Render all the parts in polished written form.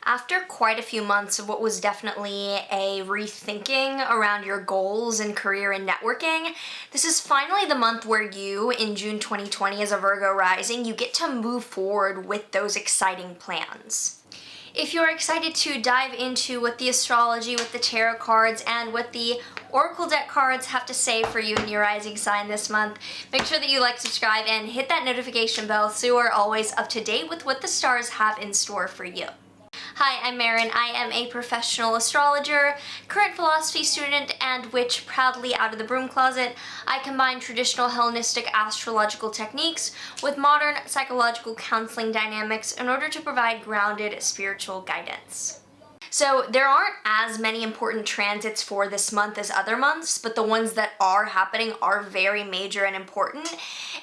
After quite a few months of what was definitely a rethinking around your goals and career and networking, this is finally the month where you, in June 2020 as a Virgo rising, you get to move forward with those exciting plans. If you're excited to dive into what the astrology, what the tarot cards, and what the oracle deck cards have to say for you and your rising sign this month, make sure that you like, subscribe, and hit that notification bell so you are always up to date with what the stars have in store for you. Hi, I'm Maren. I am a professional astrologer, current philosophy student, and witch proudly out of the broom closet. I combine traditional Hellenistic astrological techniques with modern psychological counseling dynamics in order to provide grounded spiritual guidance. So there aren't as many important transits for this month as other months, but the ones that are happening are very major and important.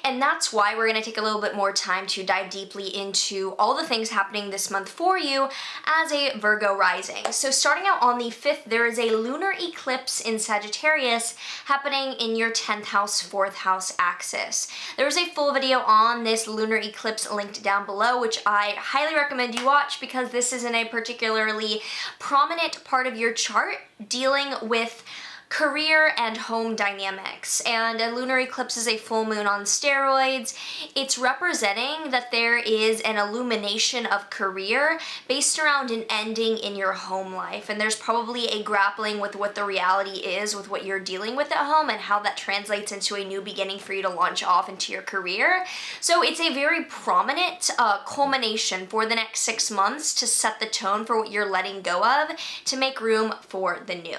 And that's why we're going to take a little bit more time to dive deeply into all the things happening this month for you as a Virgo rising. So starting out on the 5th, there is a lunar eclipse in Sagittarius happening in your 10th house, 4th house axis. There's a full video on this lunar eclipse linked down below, which I highly recommend you watch because this is in a particularly prominent part of your chart dealing with career and home dynamics. And a lunar eclipse is a full moon on steroids. It's representing that there is an illumination of career based around an ending in your home life. And there's probably a grappling with what the reality is with what you're dealing with at home and how that translates into a new beginning for you to launch off into your career. So it's a very prominent culmination for the next 6 months to set the tone for what you're letting go of to make room for the new.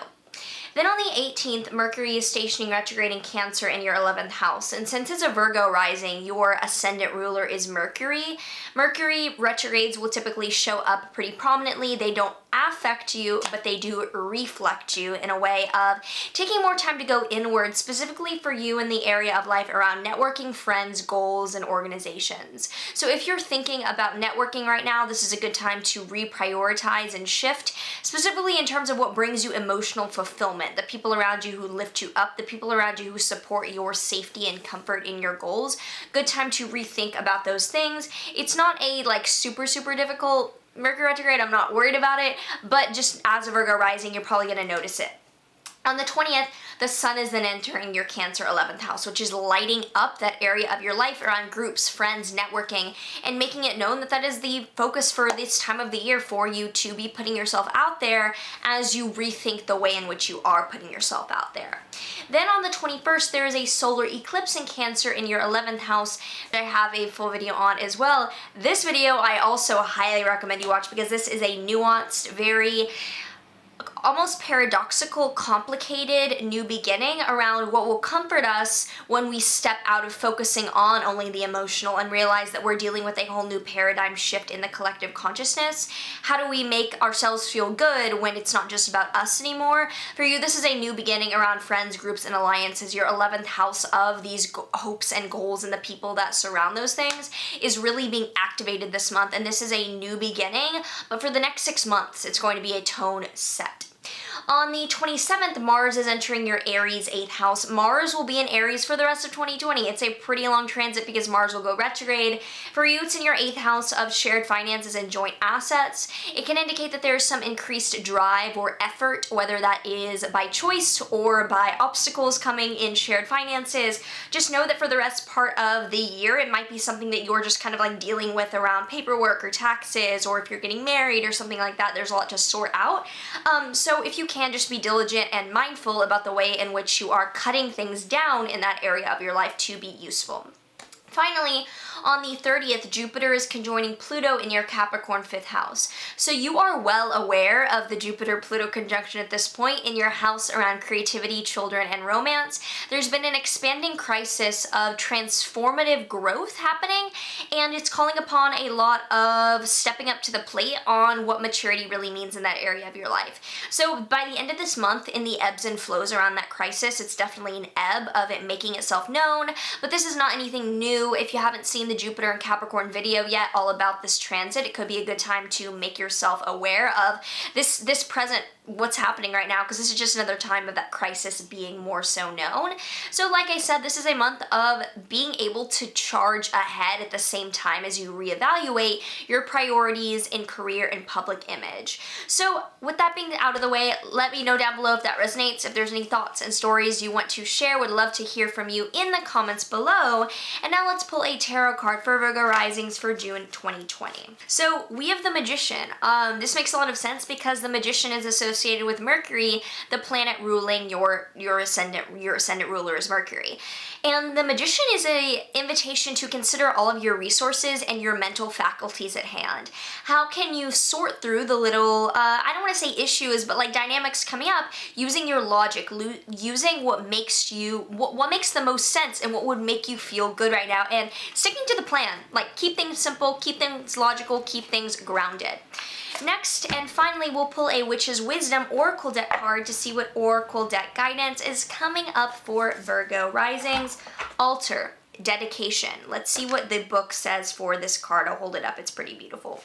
Then on the 18th, Mercury is stationing retrograde in Cancer in your 11th house. And since it's a Virgo rising, your ascendant ruler is Mercury. Mercury retrogrades will typically show up pretty prominently. They don't affect you, but they do reflect you in a way of taking more time to go inward, specifically for you in the area of life around networking, friends, goals, and organizations. So if you're thinking about networking right now, this is a good time to reprioritize and shift, specifically in terms of what brings you emotional fulfillment, the people around you who lift you up, the people around you who support your safety and comfort in your goals. Good time to rethink about those things. It's not a super difficult Mercury retrograde, I'm not worried about it, but just as a Virgo rising, you're probably going to notice it. On the 20th, the sun is then entering your Cancer 11th house, which is lighting up that area of your life around groups, friends, networking, and making it known that that is the focus for this time of the year for you to be putting yourself out there as you rethink the way in which you are putting yourself out there. Then on the 21st, there is a solar eclipse in Cancer in your 11th house that I have a full video on as well. This video I also highly recommend you watch because this is a nuanced, very almost paradoxical, complicated new beginning around what will comfort us when we step out of focusing on only the emotional and realize that we're dealing with a whole new paradigm shift in the collective consciousness. How do we make ourselves feel good when it's not just about us anymore? For you, this is a new beginning around friends, groups, and alliances. Your 11th house of these hopes and goals and the people that surround those things is really being activated this month, and this is a new beginning, but for the next 6 months, it's going to be a tone set. On the 27th, Mars is entering your Aries 8th house. Mars will be in Aries for the rest of 2020. It's a pretty long transit because Mars will go retrograde. For you, it's in your 8th house of shared finances and joint assets. It can indicate that there's some increased drive or effort, whether that is by choice or by obstacles coming in shared finances. Just know that for the rest part of the year, it might be something that you're just kind of like dealing with around paperwork or taxes, or if you're getting married or something like that, there's a lot to sort out. So if you can just be diligent and mindful about the way in which you are cutting things down in that area of your life to be useful. Finally, on the 30th, Jupiter is conjoining Pluto in your Capricorn 5th house. So you are well aware of the Jupiter-Pluto conjunction at this point in your house around creativity, children, and romance. There's been an expanding crisis of transformative growth happening, and it's calling upon a lot of stepping up to the plate on what maturity really means in that area of your life. So by the end of this month, in the ebbs and flows around that crisis, it's definitely an ebb of it making itself known, but this is not anything new. If you haven't seen seen the Jupiter and Capricorn video yet all about this transit, it could be a good time to make yourself aware of this present, what's happening right now, because this is just another time of that crisis being more so known. So like I said, this is a month of being able to charge ahead at the same time as you reevaluate your priorities in career and public image. So with that being out of the way, let me know down below if that resonates, if there's any thoughts and stories you want to share. Would love to hear from you in the comments below. And now let's pull a tarot card for Virgo Risings for June 2020. So we have the Magician. This makes a lot of sense because the Magician is associated with Mercury, the planet ruling your ascendant ruler is Mercury. And the Magician is an invitation to consider all of your resources and your mental faculties at hand. How can you sort through the little, I don't want to say issues, but like dynamics coming up, using your logic, using what makes the most sense and what would make you feel good right now, and sticking to the plan. Like, keep things simple, keep things logical, keep things grounded. Next, and finally, we'll pull a Witch's Wisdom Oracle deck card to see what Oracle deck guidance is coming up for Virgo Risings. Altar, dedication. Let's see what the book says for this card. I'll hold it up. It's pretty beautiful.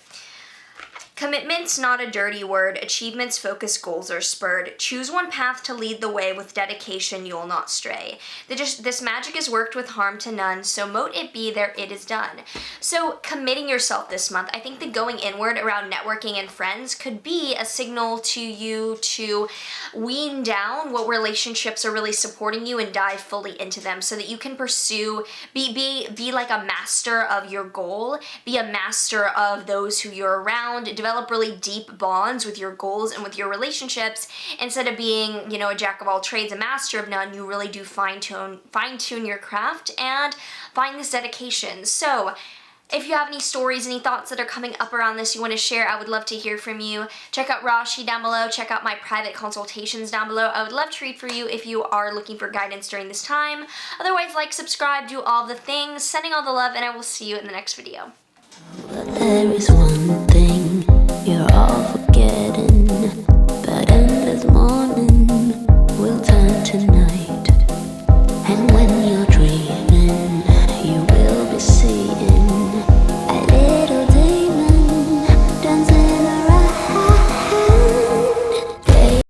Commitment's not a dirty word. Achievements, focus, goals are spurred. Choose one path to lead the way. With dedication, you'll not stray. This magic is worked with harm to none, so mote it be, there it is done. So committing yourself this month, I think the going inward around networking and friends could be a signal to you to wean down what relationships are really supporting you and dive fully into them so that you can pursue, be like a master of your goal, be a master of those who you're around, develop really deep bonds with your goals and with your relationships. Instead of being, you know, a jack of all trades, a master of none, you really do fine-tune your craft and find this dedication. So if you have any stories, any thoughts that are coming up around this you want to share, I would love to hear from you. Check out Rashi down below. Check out my private consultations down below. I would love to read for you if you are looking for guidance during this time. Otherwise, like, subscribe, do all the things. Sending all the love, and I will see you in the next video. But there is one thing you're all